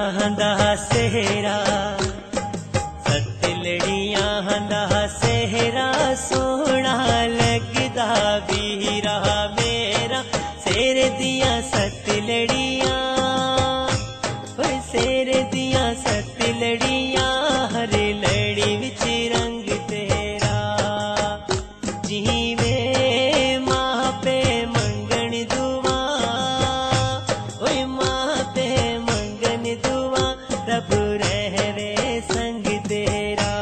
दा सेहरा सतलड़ियां दा सेहरा सोहना लगदा वीरा मेरा शेर दियां सतलड़ियां शेर दियां सतलड़ियां हर लड़ी विच रंग तेरा जीवे मां पे मंगन दुआ ओए मां पे मंगन दुआ रब रहवे संग तेरा।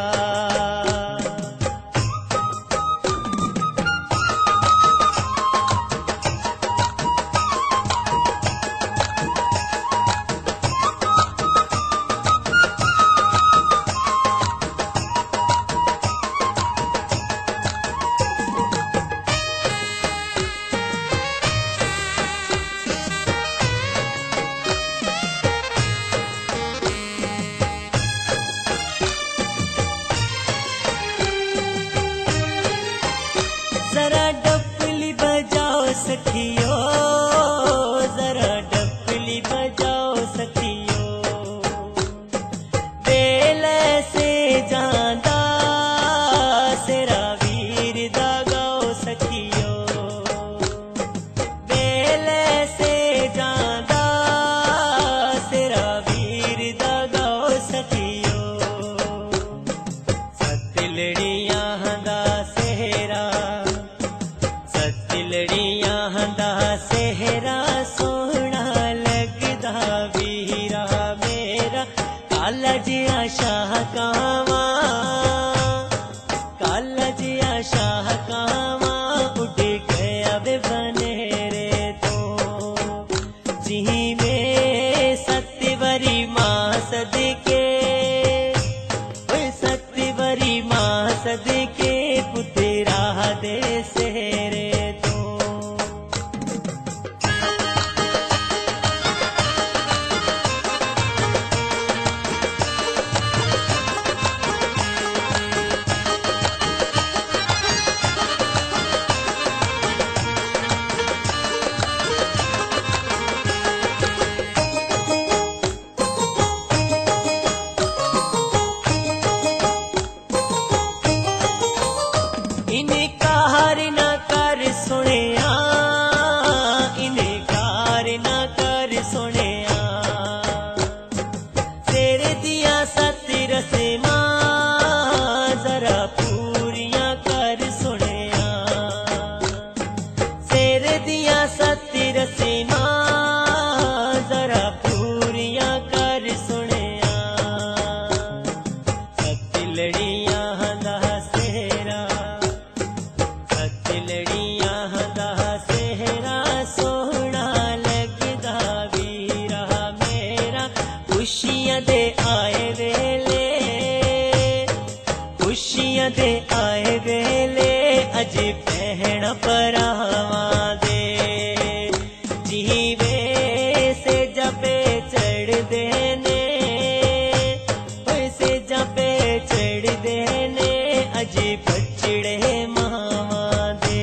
जरा डफली बजाओ सखियो जरा डफली बजाओ सखियो बेल से जांदा सेरा वीर दा गाओ सखियो बेल से जांदा सेरा वीर दा गाओ सखियो सतलड़ियां दा सेहरा सतलड़ियां दा सेहरा सोहना लगदा वीरा मेरा काला जिया शाह कावा काला जिया शाह कावा उड़ गया वे बनेरे तो जीवे सतवरी मां सदके सतवरी मां सदके पुत्रा दे सेहरे तो। इनकार न कर सुनिया इनकार न कर सुनिया शेर दिया सत रस्मां जरा पूरियां कर सुनिया शेर दिया सत रस्मां जरा पूरियां कर सुनिया सतलड़ियां दा सेहरा सतलड़ियां दा सेहरा सोहना लगदा वीरा मेरा खुशियां दे आए वेले खुशियां दे आए वेले अज भैण भरावां दे जीवे से जपे चढ़दे ने से जपे चढ़दे ने अज बचड़े मावां दे।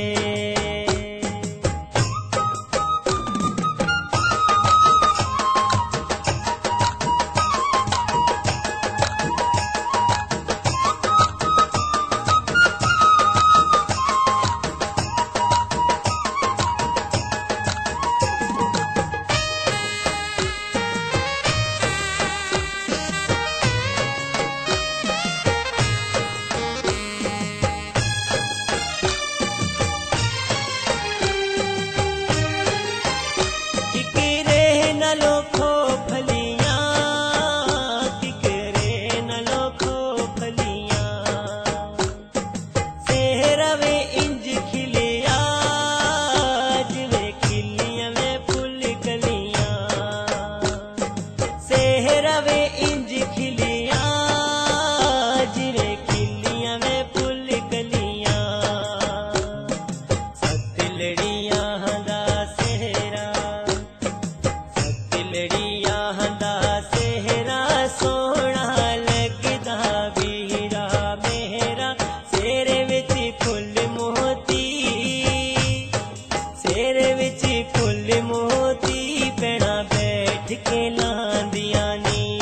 फुल मोती पैना बैठ के लांदियां नी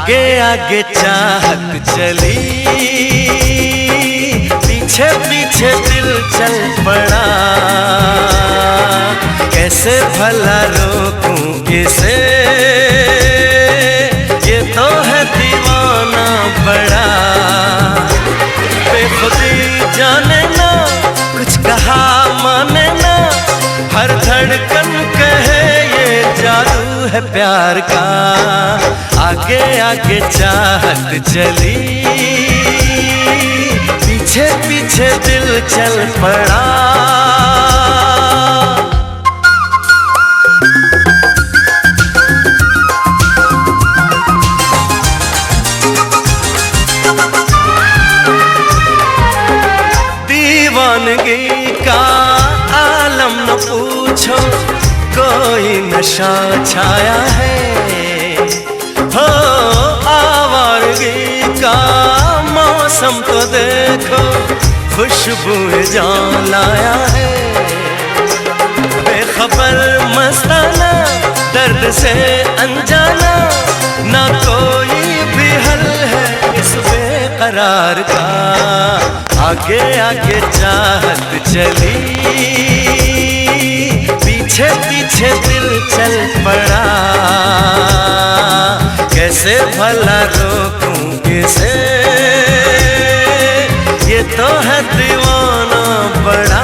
आगे आगे चाहत चली, पीछे पीछे दिल चल पड़ा। कैसे भला रोकूं इसे, ये तो है दीवाना बड़ा। बेखुदी जाने ना, कुछ कहा माने ना, हर धड़कन कहे ये जादू है प्यार का। आगे आगे चाहत चली, पीछे पीछे दिल चल पड़ा। दीवानगी का आलम न पूछो, कोई नशा छाया है। हो आवारगी का मौसम तो देखो, खुशबू जान लाया है। बेखबर मस्ताना, दर्द से अनजाना, ना कोई भी हल है इस बेकरार का। आगे आगे चाहत चली, पीछे पीछे दिल चल पड़ा। कैसे भला रोकूं इसे, ये तो है दीवाना बड़ा।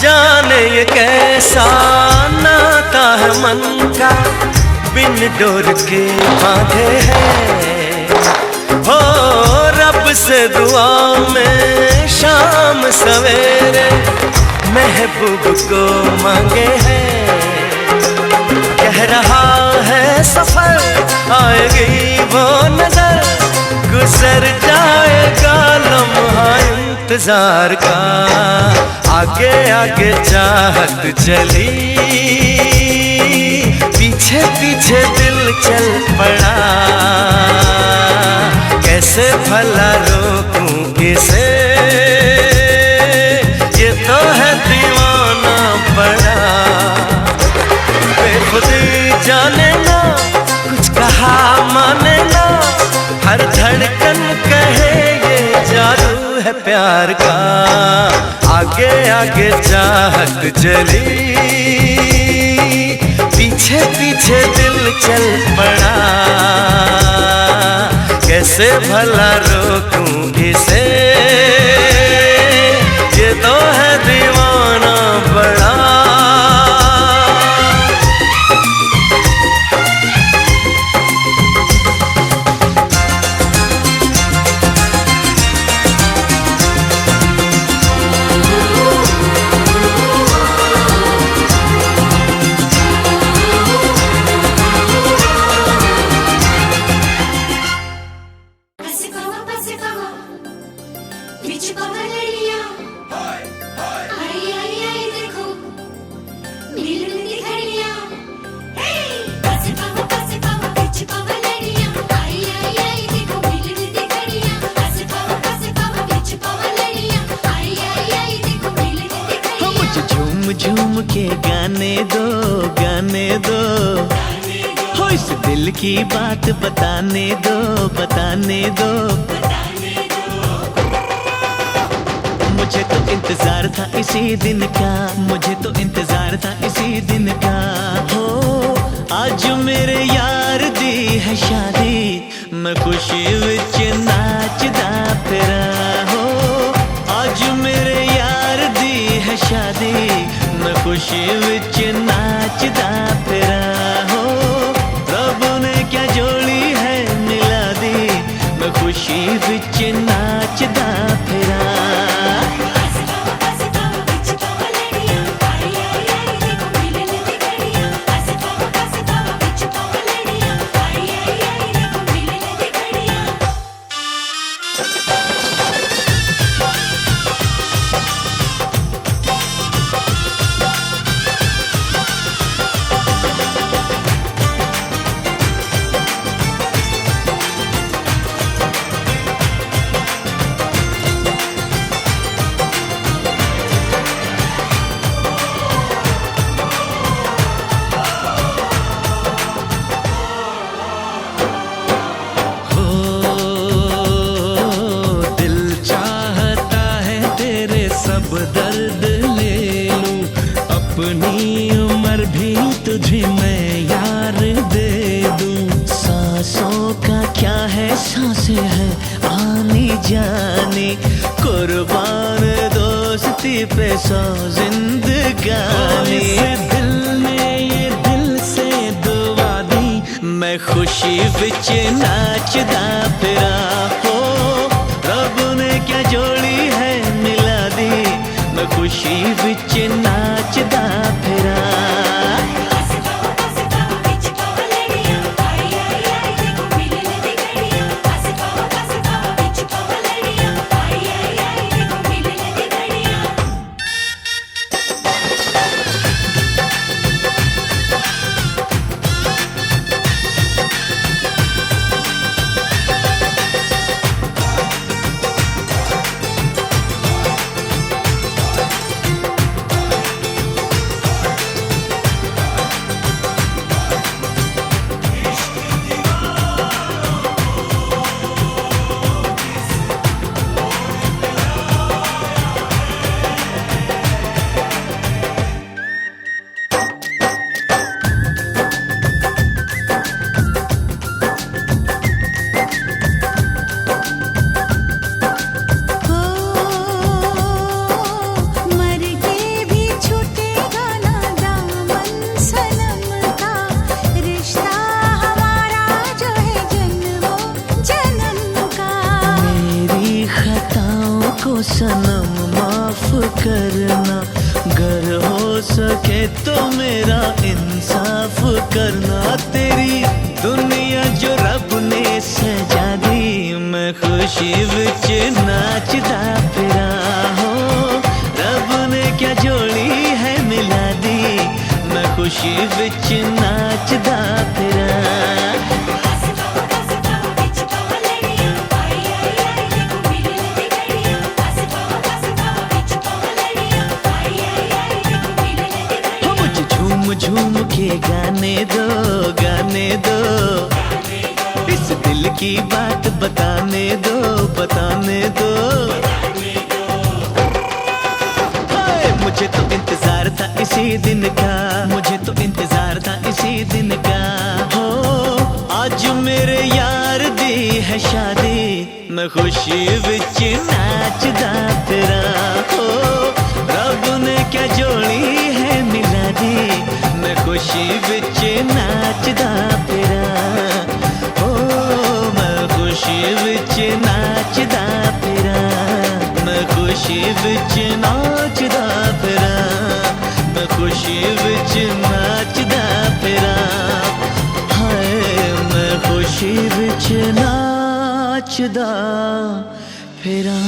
जाने ये कैसा नाता है मन का, बिन डोर के बांधे हैं। हो रब से दुआ में शाम सवेरे, महबूब को मांगे हैं। कह रहा है सफर, आएगी वो नजर, गुजर जाएगा लम्हा इंतजार का। आगे आगे चाहत चली, पीछे पीछे दिल चल पड़ा। कैसे भला रोकूं इसे, ये तो है दीवाना बड़ा। बेखुदी जाने ना, कुछ कहा माने ना, हर धड़कन कहे ये जादू है प्यार का। आगे आगे चाहत चली, पीछे पीछे दिल चल पड़ा। कैसे भला रोकूं इसे, ये तो है दीवाना बड़ा। झूम के गाने दो, हो इस दिल की बात बताने दो। मुझे तो इंतजार था इसी दिन का, मुझे तो इंतजार था इसी दिन का। हो आज मेरे यार दी है शादी, मैं खुशी विच नाचदा फिरा। हो आज मेरे यार दी है शादी, मैं खुशी विच नाचदा फिरा। हो रब ने क्या जोड़ी है मिला दी, मैं खुशी विच नाचदा फिरा। सारी उम्र भी तुझे मैं यार दे दूं। सांसों का क्या है, सांसें है आने जाने, कुर्बान दोस्ती पे 100 जिंदगानी। दिल ने ये दिल से दुआ दी, मैं खुशी विच नाचदा फिरा। हो रब ने क्या जोड़ी है मिला दी, मैं खुशी विच नाचदा फिरा। सनम माफ करना, गर हो सके तो मेरा इंसाफ करना। तेरी दुनिया जो रब ने सजा दी, मैं खुशी विच नाचदा फिरा। हो रब ने क्या जोड़ी है मिला दी, मैं खुशी विच नाचदा फिरा। झूम के गाने दो, गाने दो, इस दिल की बात बताने दो, बताने दो। मुझे तो इंतजार था इसी दिन का, मुझे तो इंतजार था इसी दिन का। हो आज मेरे यार दी है शादी, मैं खुशी विच नाचदा फिरा। हो रब ने क्या जोड़ी है मिला दी, मैं खुशी विच नाचदा फिरा। हो मैं खुशी विच नाचदा फिरा, मैं खुशी विच नाचदा फिरा, मैं खुशी विच नाचदा फिरा। हाय मैं खुशी विच नाचदा फिरा।